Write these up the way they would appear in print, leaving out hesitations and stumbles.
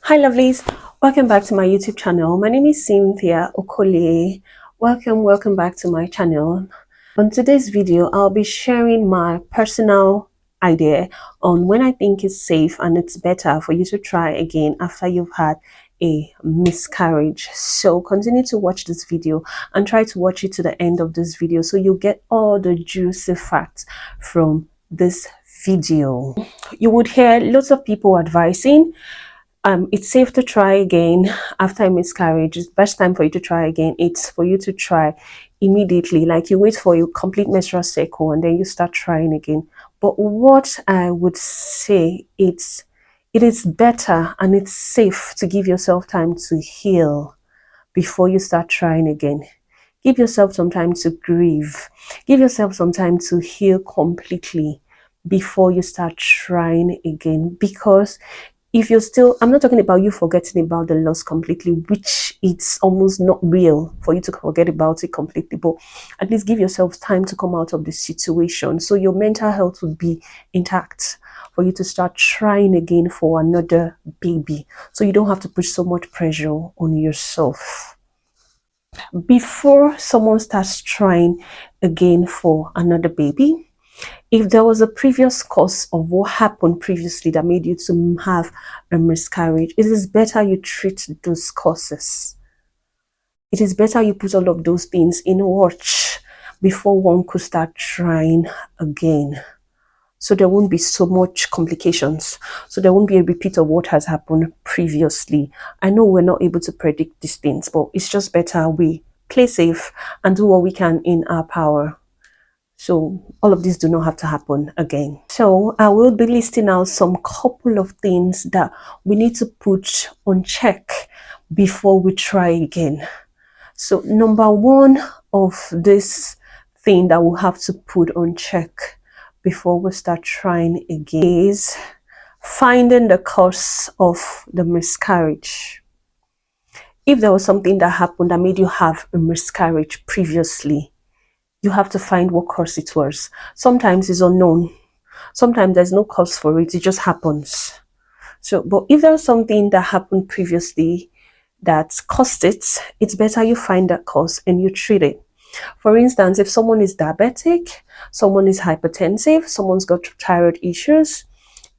Hi lovelies, welcome back to my YouTube channel. My name is Cynthia Okole. Welcome back to my channel. On today's video, I'll be sharing my personal idea on when I think it's safe and it's better for you to try again after you've had a miscarriage. So continue to watch this video and try to watch it to the end of this video so you'll get all the juicy facts from this video. You would hear lots of people advising it's safe to try again after a miscarriage. It's best time for you to try again. It's for you to try immediately, like you wait for your complete menstrual cycle and then you start trying again. But what I would say, it is better and it's safe to give yourself time to heal before you start trying again. Give yourself some time to grieve. Give yourself some time to heal completely before you start trying again, because if you're still, I'm not talking about you forgetting about the loss completely, which it's almost not real for you to forget about it completely, but at least give yourself time to come out of the situation so your mental health will be intact for you to start trying again for another baby, so you don't have to put so much pressure on yourself. Before someone starts trying again for another baby, if there was a previous cause of what happened previously that made you to have a miscarriage, it is better you treat those causes. It is better you put all of those things in watch before one could start trying again. So there won't be so much complications. So there won't be a repeat of what has happened previously. I know we're not able to predict these things, but it's just better we play safe and do what we can in our power, so all of these do not have to happen again. So I will be listing out some couple of things that we need to put on check before we try again. So number one of this thing that we'll have to put on check before we start trying again is finding the cause of the miscarriage. If there was something that happened that made you have a miscarriage previously, you have to find what cause it was. Sometimes it's unknown. Sometimes there's no cause for it. It just happens. So, but if there's something that happened previously that caused it, it's better you find that cause and you treat it. For instance, if someone is diabetic, someone is hypertensive, someone's got thyroid issues,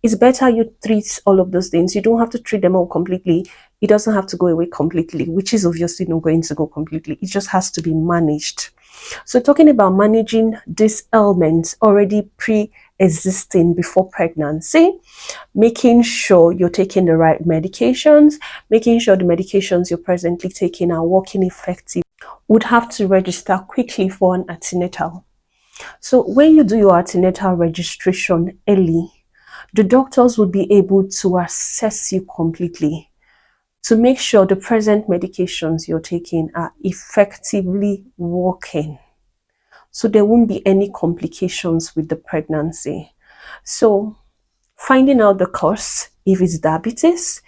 it's better you treat all of those things. You don't have to treat them all completely. It doesn't have to go away completely, which is obviously not going to go completely. It just has to be managed. So talking about managing these ailments already pre-existing before pregnancy, making sure you're taking the right medications, making sure the medications you're presently taking are working effective, would have to register quickly for an antenatal. So when you do your antenatal registration early, the doctors will be able to assess you completely to make sure the present medications you're taking are effectively working, so there won't be any complications with the pregnancy. So finding out the cause, if it's diabetes,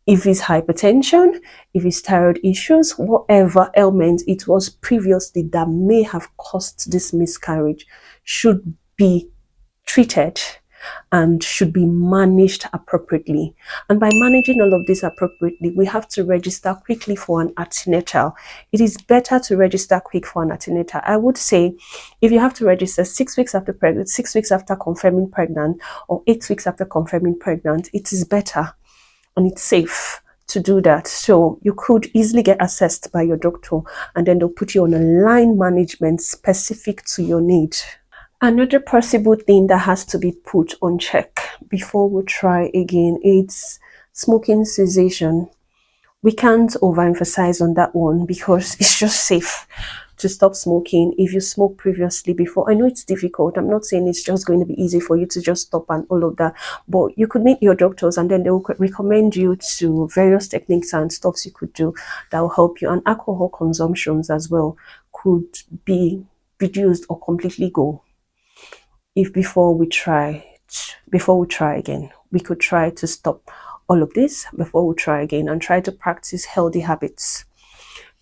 if it's hypertension, if it's thyroid issues, whatever ailment it was previously that may have caused this miscarriage, should be treated and should be managed appropriately. And by managing all of this appropriately, we have to register quickly for an antenatal. It is better to register quick for an antenatal. I would say if you have to register 6 weeks after pregnant, 6 weeks after confirming pregnant, or 8 weeks after confirming pregnant, it is better and it's safe to do that. So you could easily get assessed by your doctor and then they'll put you on a line management specific to your need. Another possible thing that has to be put on check before we try again is smoking cessation. We can't overemphasize on that one because it's just safe to stop smoking if you smoked previously before. I know it's difficult. I'm not saying it's just going to be easy for you to just stop and all of that, but you could meet your doctors and then they will recommend you to various techniques and stuffs you could do that will help you. And alcohol consumptions as well could be reduced or completely go if before we try again. We could try to stop all of this before we try again and try to practice healthy habits.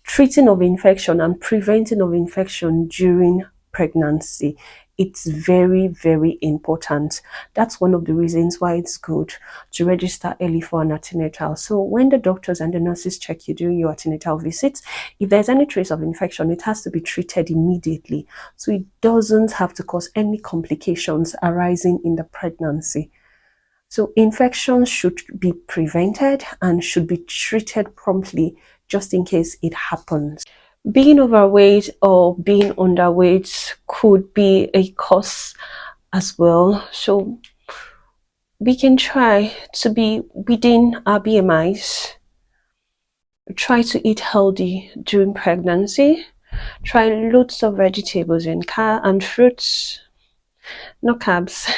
Treating of infection and preventing of infection during pregnancy. It's very, very important. That's one of the reasons why it's good to register early for an antenatal. So when the doctors and the nurses check you during your antenatal visits, if there's any trace of infection, it has to be treated immediately. So it doesn't have to cause any complications arising in the pregnancy. So infections should be prevented and should be treated promptly just in case it happens. Being overweight or being underweight could be a cause as well. So we can try to be within our BMIs. Try to eat healthy during pregnancy. Try loads of vegetables and fruits, no carbs.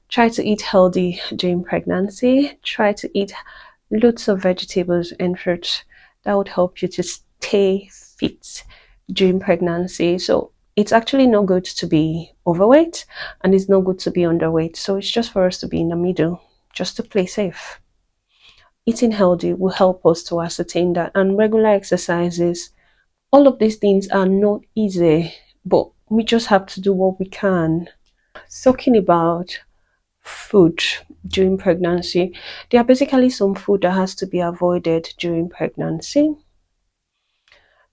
Try to eat healthy during pregnancy. Try to eat loads of vegetables and fruits. That would help you to stay fit during pregnancy. So it's actually not good to be overweight and it's not good to be underweight. So it's just for us to be in the middle, just to play safe. Eating healthy will help us to ascertain that, and regular exercises. All of these things are not easy, but we just have to do what we can. Talking about food during pregnancy, there are basically some food that has to be avoided during pregnancy.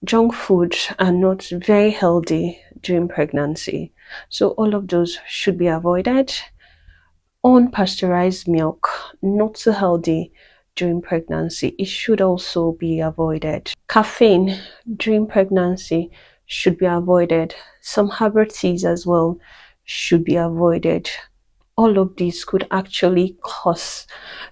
Junk food are not very healthy during pregnancy, so all of those should be avoided. Unpasteurized milk, not so healthy during pregnancy, it should also be avoided. Caffeine during pregnancy should be avoided. Some herbal teas as well should be avoided. All of these could actually cause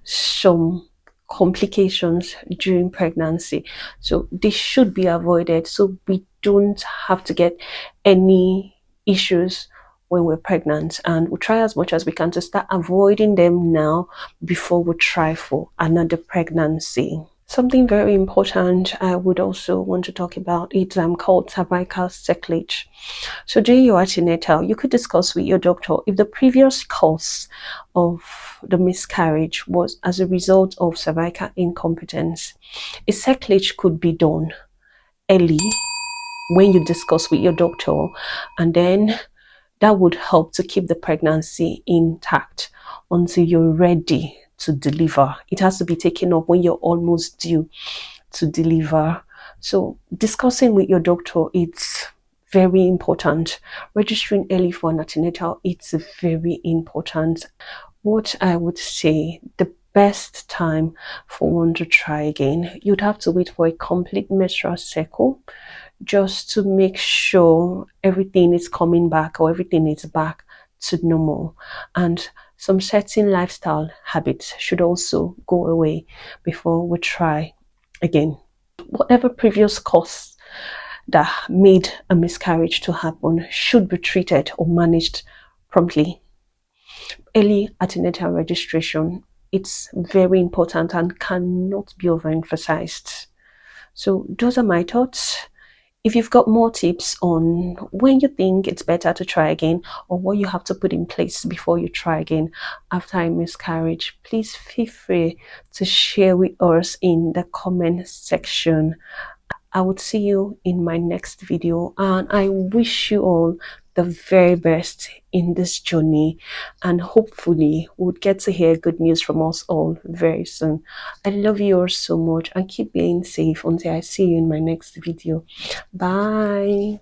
some complications during pregnancy, so they should be avoided so we don't have to get any issues when we're pregnant, and we'll try as much as we can to start avoiding them now before we try for another pregnancy. Something very important I would also want to talk about is called cervical circlage. So during your antenatal, you could discuss with your doctor if the previous cause of the miscarriage was as a result of cervical incompetence. A circlage could be done early when you discuss with your doctor, and then that would help to keep the pregnancy intact until you're ready to deliver. It has to be taken up when you're almost due to deliver. So discussing with your doctor, it's very important. Registering early for an antenatal, it's very important. What I would say, the best time for one to try again, you'd have to wait for a complete menstrual cycle just to make sure everything is coming back or everything is back to normal. And some certain lifestyle habits should also go away before we try again. Whatever previous cause that made a miscarriage to happen should be treated or managed promptly. Early antenatal registration, it's very important and cannot be overemphasized. So those are my thoughts. If you've got more tips on when you think it's better to try again or what you have to put in place before you try again after a miscarriage, please feel free to share with us in the comment section. I would see you in my next video, and I wish you all the very best in this journey, and hopefully we'll get to hear good news from us all very soon. I love you all so much, and keep being safe until I see you in my next video. Bye.